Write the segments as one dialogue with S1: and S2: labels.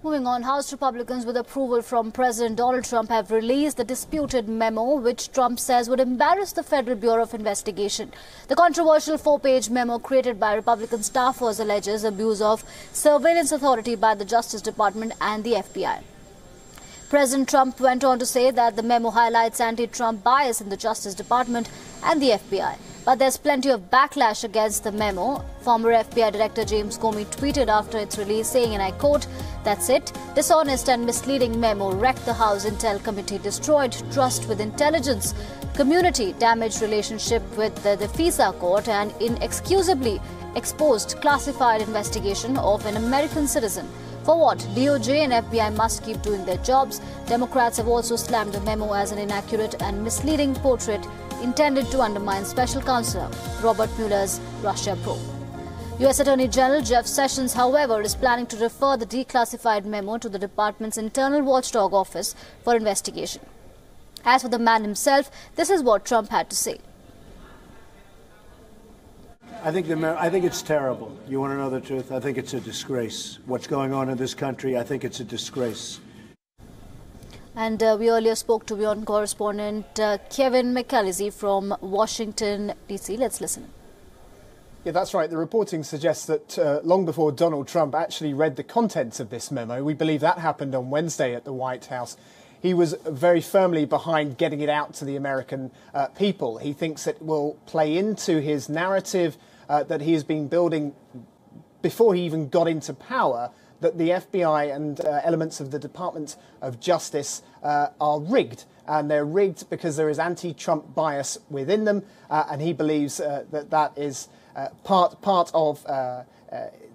S1: Moving on, House Republicans with approval from President Donald Trump have released the disputed memo which Trump says would embarrass the Federal Bureau of Investigation. The controversial 4-page memo created by Republican staffers alleges abuse of surveillance authority by the Justice Department and the FBI. President Trump went on to say that the memo highlights anti-Trump bias in the Justice Department and the FBI. But there's plenty of backlash against the memo. Former FBI Director James Comey tweeted after its release saying, and I quote, "That's it. Dishonest and misleading memo wrecked the House Intel Committee, destroyed trust with intelligence community, damaged relationship with the FISA court, and inexcusably exposed classified investigation of an American citizen. For what? DOJ and FBI must keep doing their jobs." Democrats have also slammed the memo as an inaccurate and misleading portrait intended to undermine Special Counsel Robert Mueller's Russia probe. U.S. Attorney General Jeff Sessions, however, is planning to refer the declassified memo to the department's internal watchdog office for investigation. As for the man himself, this is what Trump had to say.
S2: I think it's terrible. You want to know the truth? I think it's a disgrace. What's going on in this country, I think it's a disgrace.
S1: And we earlier spoke to WION correspondent Kevin McAllister from Washington, D.C. Let's listen.
S3: Yeah, that's right. The reporting suggests that long before Donald Trump actually read the contents of this memo, we believe that happened on Wednesday at the White House, he was very firmly behind getting it out to the American people. He thinks it will play into his narrative that he has been building before he even got into power, that the FBI and elements of the Department of Justice are rigged. And they're rigged because there is anti-Trump bias within them. And he believes that is part of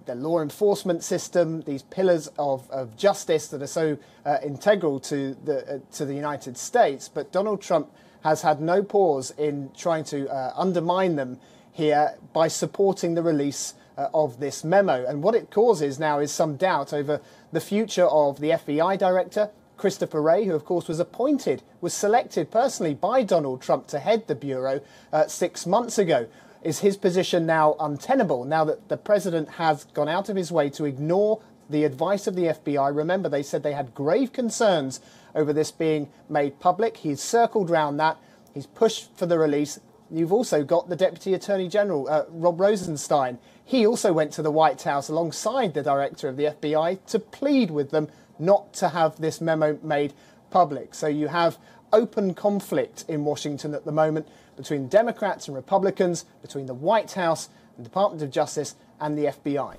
S3: the law enforcement system, these pillars of justice that are so integral to the United States. But Donald Trump has had no pause in trying to undermine them here by supporting the release of this memo. And what it causes now is some doubt over the future of the FBI director, Christopher Wray, who of course was selected personally by Donald Trump to head the Bureau 6 months ago. Is his position now untenable now that the president has gone out of his way to ignore the advice of the FBI? Remember, they said they had grave concerns over this being made public. He's circled round that. He's pushed for the release. You've also got the Deputy Attorney General, Rob Rosenstein. He also went to the White House alongside the director of the FBI to plead with them not to have this memo made public. So you have open conflict in Washington at the moment between Democrats and Republicans, between the White House, the Department of Justice and the FBI.